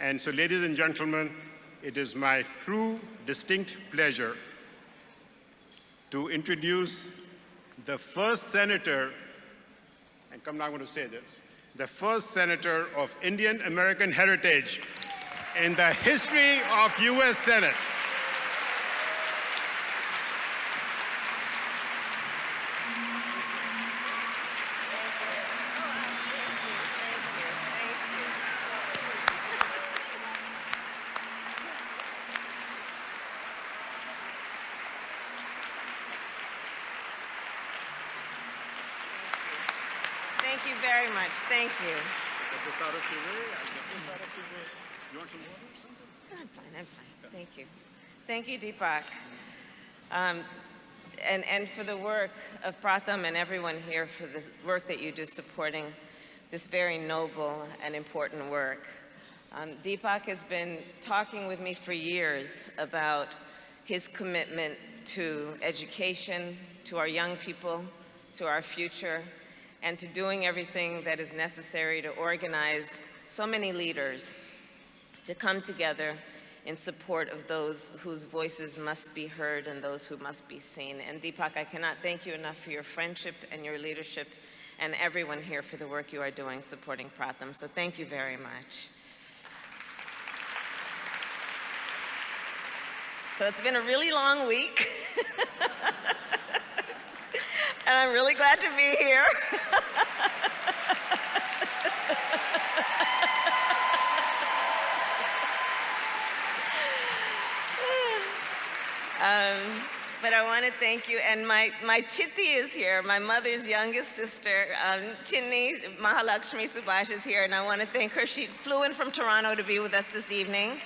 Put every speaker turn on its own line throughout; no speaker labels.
And so, ladies and gentlemen, it is my true, distinct pleasure to introduce the first senator, and I'm not going to say this, the first senator of Indian American heritage in the history of U.S. Senate.
Thank you very much. Thank you.
Get this out of your way. I'll get this out of your way. You want some water or something?
I'm fine. I'm fine. Thank you. Thank you, Deepak. And for the work of Pratham and everyone here for the work that you do supporting this very noble and important work. Deepak has been talking with me for years about his commitment to education, to our young people, to our future, and to doing everything that is necessary to organize so many leaders to come together in support of those whose voices must be heard and those who must be seen. And Deepak, I cannot thank you enough for your friendship and your leadership, and everyone here for the work you are doing supporting Pratham. So thank you very much. So it's been a really long week. And I'm really glad to be here. But I want to thank you, and my Chitti is here, my mother's youngest sister, Chinni Mahalakshmi Subhash is here, and I want to thank her. She flew in from Toronto to be with us this evening.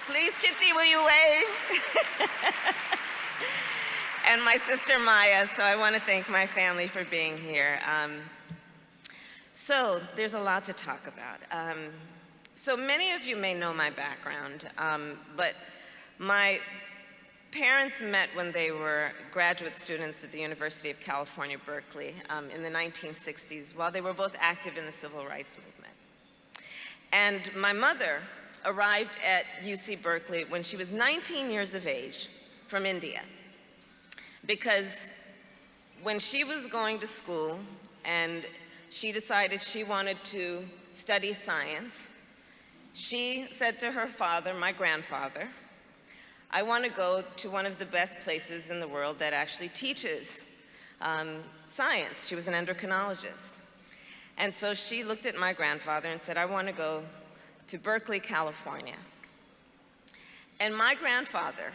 Please, Chitti, will you wave? And my sister Maya, so I want to thank my family for being here. So there's a lot to talk about. So many of you may know my background, but my parents met when they were graduate students at the University of California, Berkeley, in the 1960s, while they were both active in the civil rights movement. And my mother arrived at UC Berkeley when she was 19 years of age from India, because when she was going to school and she decided she wanted to study science, she said to her father, my grandfather, I want to go to one of the best places in the world that actually teaches science. She was an endocrinologist. And so she looked at my grandfather and said, I want to go to Berkeley, California. And my grandfather,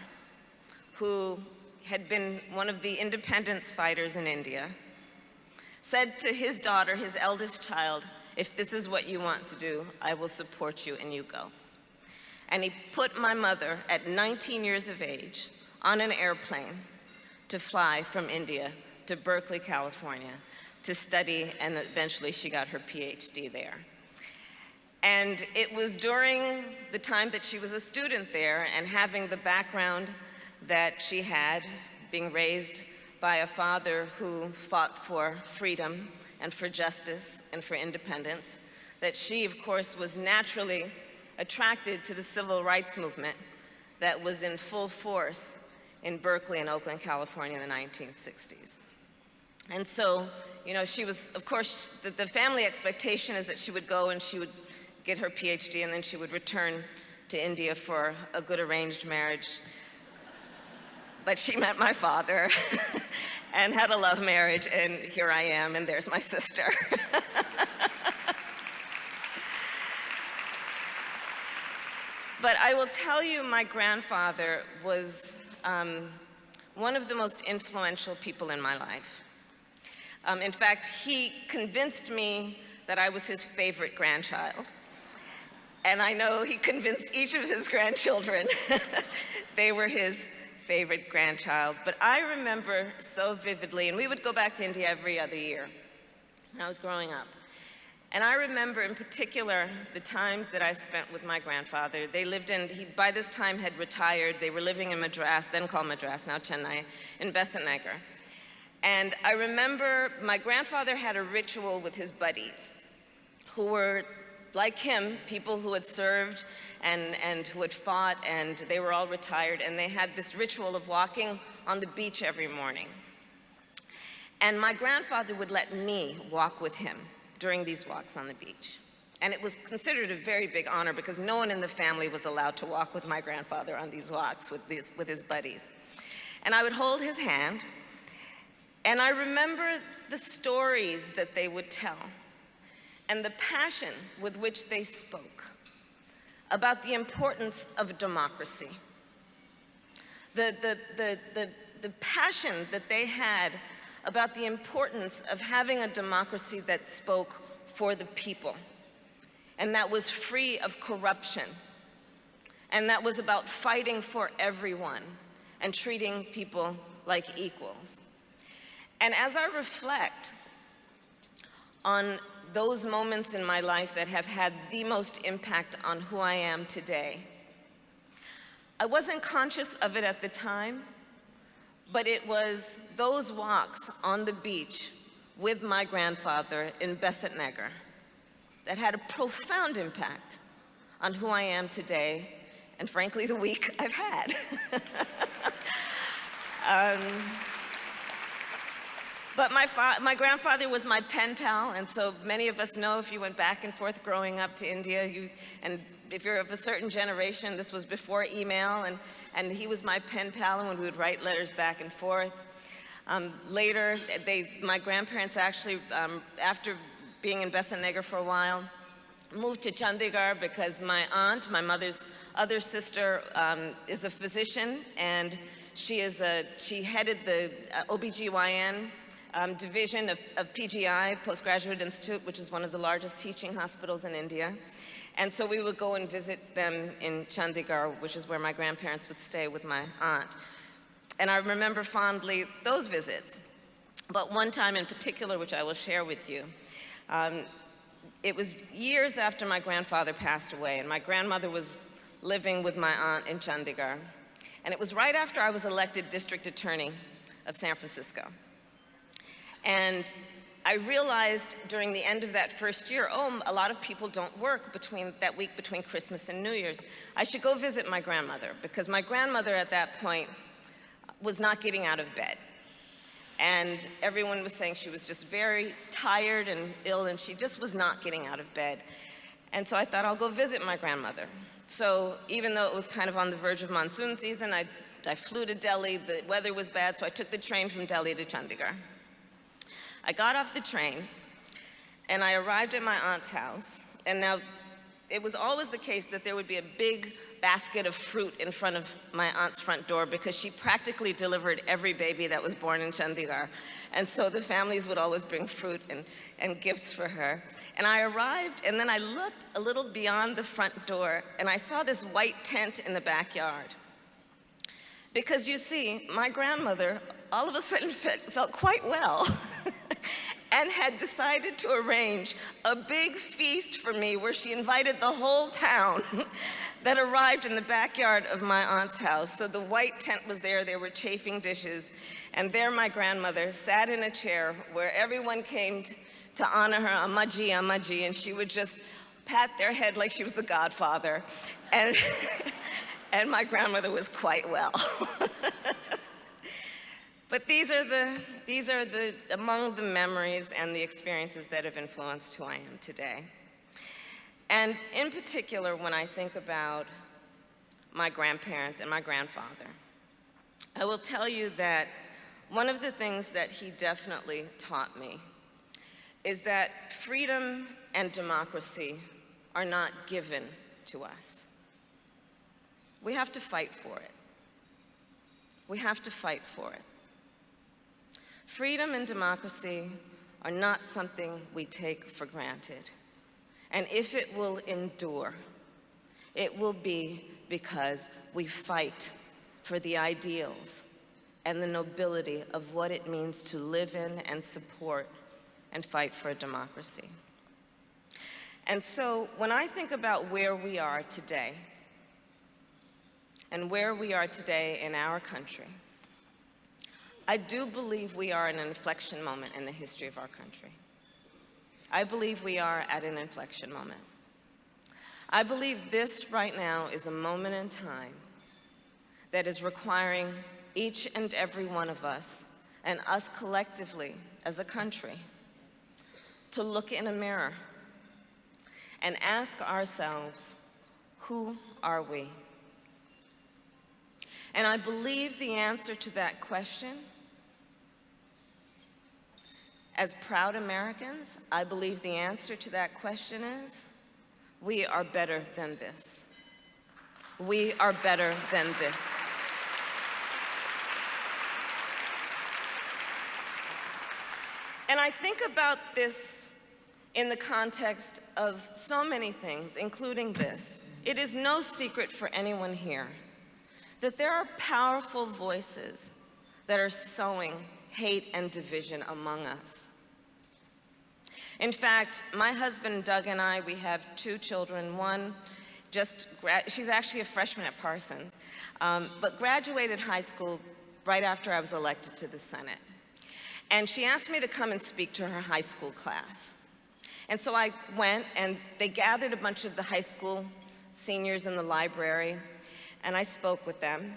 who had been one of the independence fighters in India, said to his daughter, his eldest child, if this is what you want to do, I will support you and you go. And he put my mother at 19 years of age on an airplane to fly from India to Berkeley, California to study, and eventually she got her PhD there. And it was during the time that she was a student there and having the background that she had, being raised by a father who fought for freedom and for justice and for independence, that she, of course, was naturally attracted to the civil rights movement that was in full force in Berkeley and Oakland, California in the 1960s. And so, you know, she was, of course, the family expectation is that she would go and she would get her PhD and then she would return to India for a good arranged marriage. But she met my father and had a love marriage, and here I am, and there's my sister. But I will tell you, my grandfather was one of the most influential people in my life. In fact, he convinced me that I was his favorite grandchild. And I know he convinced each of his grandchildren they were his favorite grandchild. But I remember so vividly, and we would go back to India every other year when I was growing up. And I remember in particular the times that I spent with my grandfather. They lived in, he by this time had retired. They were living in Madras, then called Madras, now Chennai, in Besant Nagar. And I remember my grandfather had a ritual with his buddies, who were like him, people who had served and who had fought, and they were all retired, and they had this ritual of walking on the beach every morning. And my grandfather would let me walk with him during these walks on the beach. And it was considered a very big honor because no one in the family was allowed to walk with my grandfather on these walks with his buddies. And I would hold his hand, and I remember the stories that they would tell and the passion with which they spoke about the importance of democracy. The passion that they had about the importance of having a democracy that spoke for the people, and that was free of corruption, and that was about fighting for everyone and treating people like equals. And as I reflect on those moments in my life that have had the most impact on who I am today, I wasn't conscious of it at the time, but it was those walks on the beach with my grandfather in Besant Nagar that had a profound impact on who I am today, and frankly, the week I've had. But my grandfather was my pen pal, and so many of us know, if you went back and forth growing up to India, and if you're of a certain generation, this was before email, and he was my pen pal, and when we would write letters back and forth. Later, my grandparents actually, after being in Besant Nagar for a while, moved to Chandigarh because my aunt, my mother's other sister, is a physician, and she headed the OBGYN division of PGI, Postgraduate Institute, which is one of the largest teaching hospitals in India. And so we would go and visit them in Chandigarh, which is where my grandparents would stay with my aunt. And I remember fondly those visits. But one time in particular, which I will share with you, it was years after my grandfather passed away, and my grandmother was living with my aunt in Chandigarh. And it was right after I was elected district attorney of San Francisco. And I realized during the end of that first year, a lot of people don't work that week between Christmas and New Year's. I should go visit my grandmother, because my grandmother at that point was not getting out of bed. And everyone was saying she was just very tired and ill, and she just was not getting out of bed. And so I thought, I'll go visit my grandmother. So even though it was kind of on the verge of monsoon season, I flew to Delhi. The weather was bad, so I took the train from Delhi to Chandigarh. I got off the train, and I arrived at my aunt's house. And now, it was always the case that there would be a big basket of fruit in front of my aunt's front door, because she practically delivered every baby that was born in Chandigarh. And so the families would always bring fruit and gifts for her. And I arrived, and then I looked a little beyond the front door, and I saw this white tent in the backyard. Because you see, my grandmother all of a sudden felt quite well and had decided to arrange a big feast for me where she invited the whole town that arrived in the backyard of my aunt's house. So the white tent was there, there were chafing dishes, and there my grandmother sat in a chair where everyone came to honor her, Ammaji, Ammaji, and she would just pat their head like she was the godfather. And, and my grandmother was quite well. But these are among the memories and the experiences that have influenced who I am today. And in particular, when I think about my grandparents and my grandfather, I will tell you that one of the things that he definitely taught me is that freedom and democracy are not given to us. We have to fight for it. We have to fight for it. Freedom and democracy are not something we take for granted. And if it will endure, it will be because we fight for the ideals and the nobility of what it means to live in and support and fight for a democracy. And so when I think about where we are today, and where we are today in our country, I do believe we are at an inflection moment in the history of our country. I believe we are at an inflection moment. I believe this right now is a moment in time that is requiring each and every one of us, and us collectively as a country, to look in a mirror and ask ourselves, who are we? And I believe the answer to that question, as proud Americans, I believe the answer to that question is, we are better than this. We are better than this. And I think about this in the context of so many things, including this. It is no secret for anyone here that there are powerful voices that are sowing hate and division among us. In fact, my husband Doug and I, we have 2 children. One she's actually a freshman at Parsons, but graduated high school right after I was elected to the Senate. And she asked me to come and speak to her high school class. And so I went, and they gathered a bunch of the high school seniors in the library, and I spoke with them.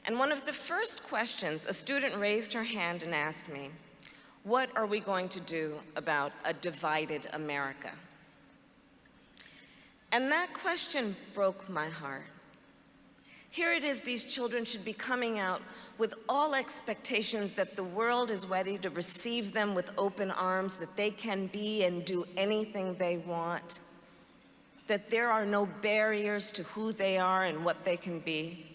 And one of the first questions, a student raised her hand and asked me, what are we going to do about a divided America? And that question broke my heart. Here it is, these children should be coming out with all expectations that the world is ready to receive them with open arms, that they can be and do anything they want, that there are no barriers to who they are and what they can be.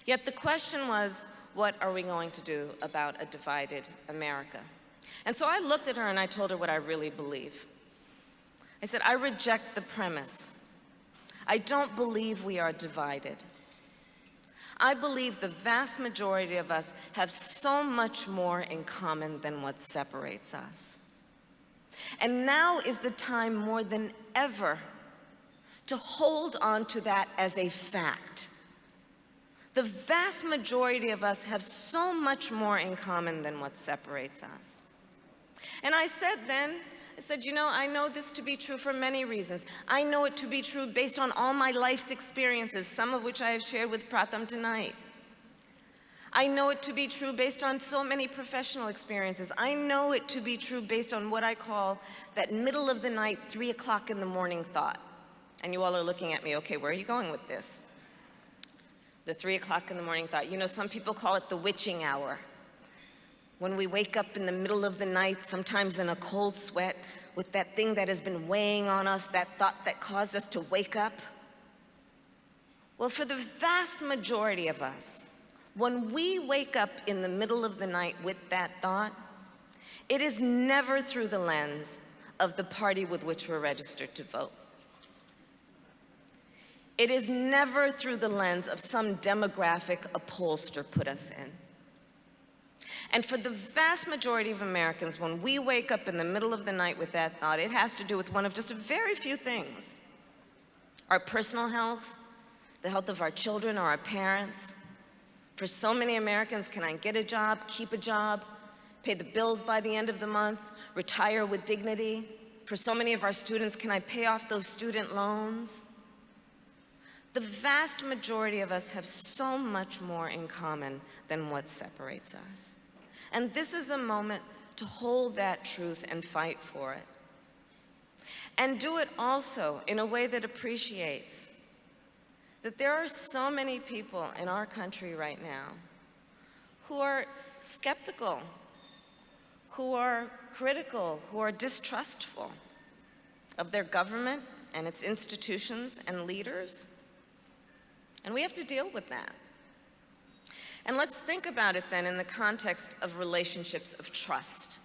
Yet the question was, what are we going to do about a divided America? And so I looked at her and I told her what I really believe. I said, I reject the premise. I don't believe we are divided. I believe the vast majority of us have so much more in common than what separates us. And now is the time more than ever to hold on to that as a fact. The vast majority of us have so much more in common than what separates us. And I said, you know, I know this to be true for many reasons. I know it to be true based on all my life's experiences, some of which I have shared with Pratham tonight. I know it to be true based on so many professional experiences. I know it to be true based on what I call that middle of the night, 3 o'clock in the morning thought. And you all are looking at me, okay, where are you going with this? The 3 o'clock in the morning thought. You know, some people call it the witching hour. When we wake up in the middle of the night, sometimes in a cold sweat, with that thing that has been weighing on us, that thought that caused us to wake up. Well, for the vast majority of us, when we wake up in the middle of the night with that thought, it is never through the lens of the party with which we're registered to vote. It is never through the lens of some demographic a pollster put us in. And for the vast majority of Americans, when we wake up in the middle of the night with that thought, it has to do with one of just very few things. Our personal health, the health of our children or our parents. For so many Americans, can I get a job, keep a job, pay the bills by the end of the month, retire with dignity? For so many of our students, can I pay off those student loans? The vast majority of us have so much more in common than what separates us. And this is a moment to hold that truth and fight for it. And do it also in a way that appreciates that there are so many people in our country right now who are skeptical, who are critical, who are distrustful of their government and its institutions and leaders. And we have to deal with that. And let's think about it then in the context of relationships of trust.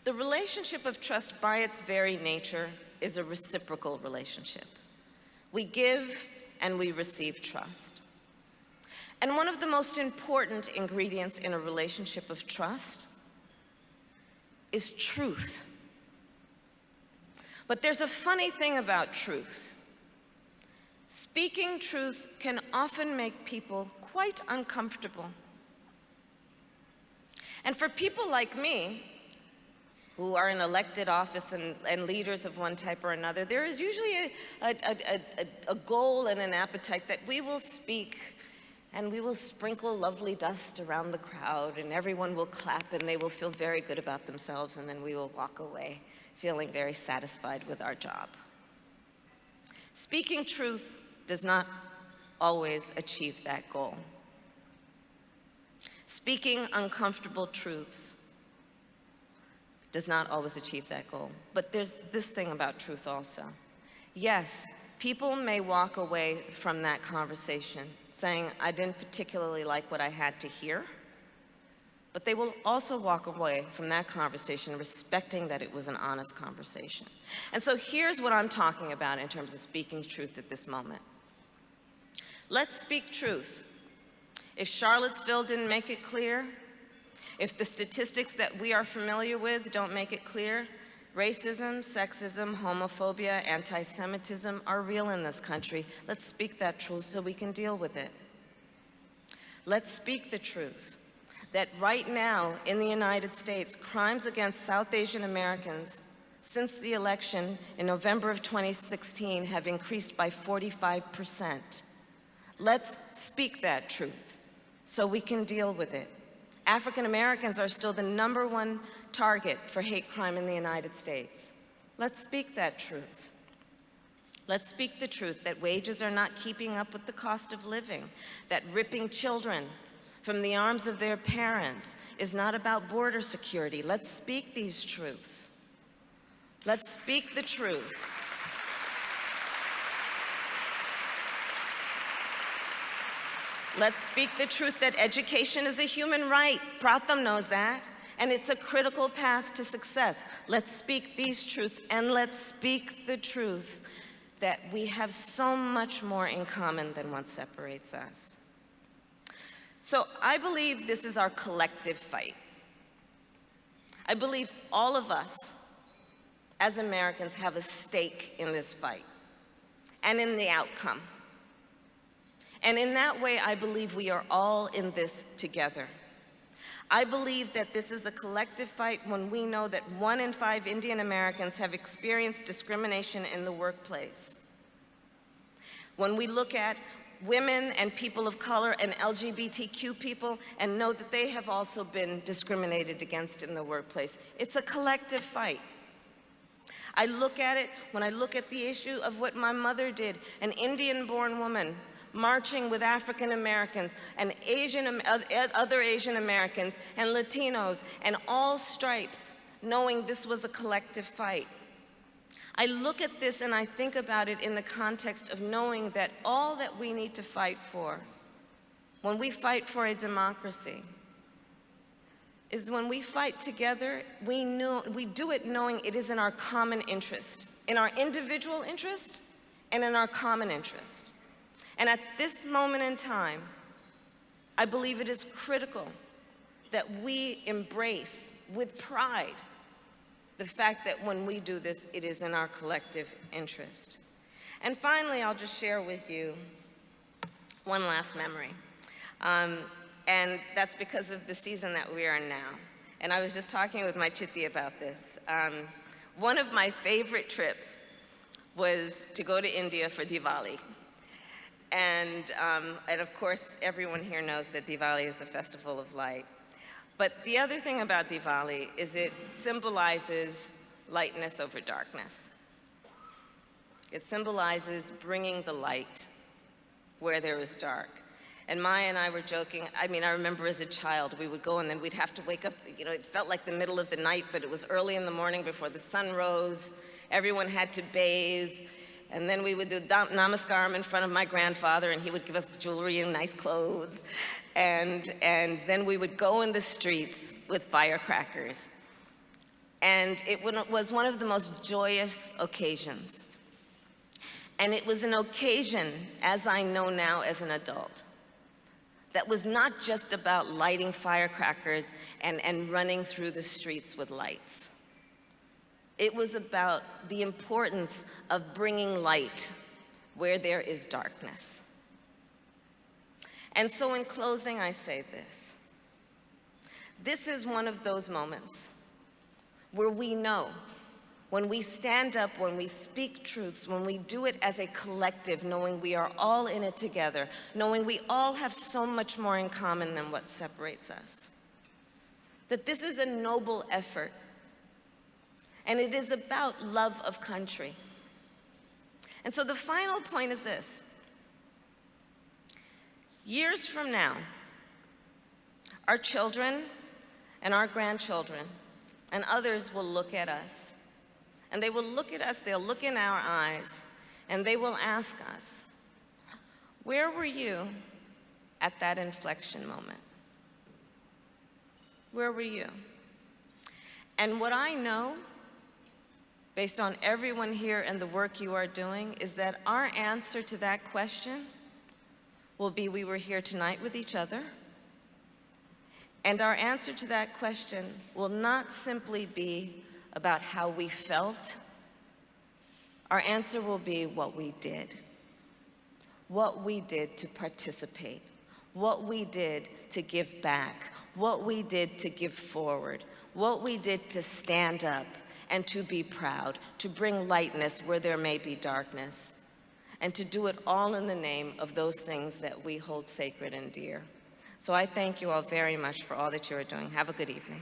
The relationship of trust by its very nature is a reciprocal relationship. We give and we receive trust. And one of the most important ingredients in a relationship of trust is truth. But there's a funny thing about truth. Speaking truth can often make people quite uncomfortable. And for people like me, who are in elected office and leaders of one type or another, there is usually a goal and an appetite that we will speak and we will sprinkle lovely dust around the crowd and everyone will clap and they will feel very good about themselves, and then we will walk away feeling very satisfied with our job. Speaking truth does not always achieve that goal. Speaking uncomfortable truths does not always achieve that goal. But there's this thing about truth also. Yes, people may walk away from that conversation saying, I didn't particularly like what I had to hear, but they will also walk away from that conversation respecting that it was an honest conversation. And so here's what I'm talking about in terms of speaking truth at this moment. Let's speak truth. If Charlottesville didn't make it clear, if the statistics that we are familiar with don't make it clear, racism, sexism, homophobia, anti-Semitism are real in this country. Let's speak that truth so we can deal with it. Let's speak the truth that right now in the United States, crimes against South Asian Americans since the election in November of 2016 have increased by 45%. Let's speak that truth so we can deal with it. African Americans are still the #1 target for hate crime in the United States. Let's speak that truth. Let's speak the truth that wages are not keeping up with the cost of living, that ripping children from the arms of their parents is not about border security. Let's speak these truths. Let's speak the truth. Let's speak the truth that education is a human right. Pratham knows that, and it's a critical path to success. Let's speak these truths, and let's speak the truth that we have so much more in common than what separates us. So I believe this is our collective fight. I believe all of us as Americans have a stake in this fight and in the outcome. And in that way, I believe we are all in this together. I believe that this is a collective fight when we know that 1 in 5 Indian Americans have experienced discrimination in the workplace. When we look at women and people of color and LGBTQ people and know that they have also been discriminated against in the workplace. It's a collective fight. I look at it when I look at the issue of what my mother did, an Indian-born woman marching with African Americans and other Asian Americans and Latinos and all stripes, knowing this was a collective fight. I look at this and I think about it in the context of knowing that all that we need to fight for, when we fight for a democracy, is when we fight together, we do it knowing it is in our common interest, in our individual interest and in our common interest. And at this moment in time, I believe it is critical that we embrace with pride the fact that when we do this, it is in our collective interest. And finally, I'll just share with you one last memory. And that's because of the season that we are in now. And I was just talking with my chitti about this. One of my favorite trips was to go to India for Diwali. And of course, everyone here knows that Diwali is the festival of light. But the other thing about Diwali is it symbolizes lightness over darkness. It symbolizes bringing the light where there is dark. And Maya and I were joking. I mean, I remember as a child, we would go and then we'd have to wake up. You know, it felt like the middle of the night, but it was early in the morning before the sun rose. Everyone had to bathe. And then we would do namaskaram in front of my grandfather, and he would give us jewelry and nice clothes. And then we would go in the streets with firecrackers. And it was one of the most joyous occasions. And it was an occasion, as I know now as an adult, that was not just about lighting firecrackers and running through the streets with lights. It was about the importance of bringing light where there is darkness. And so in closing, I say this. This is one of those moments where we know when we stand up, when we speak truths, when we do it as a collective, knowing we are all in it together, knowing we all have so much more in common than what separates us. That this is a noble effort, and it is about love of country. And so the final point is this. Years from now, our children and our grandchildren and others will look at us. And they will look at us, they'll look in our eyes, and they will ask us, where were you at that inflection moment? Where were you? And what I know, based on everyone here and the work you are doing, is that our answer to that question will be we were here tonight with each other. And our answer to that question will not simply be about how we felt. Our answer will be what we did. What we did to participate. What we did to give back. What we did to give forward. What we did to stand up and to be proud, to bring lightness where there may be darkness, and to do it all in the name of those things that we hold sacred and dear. So I thank you all very much for all that you are doing. Have a good evening.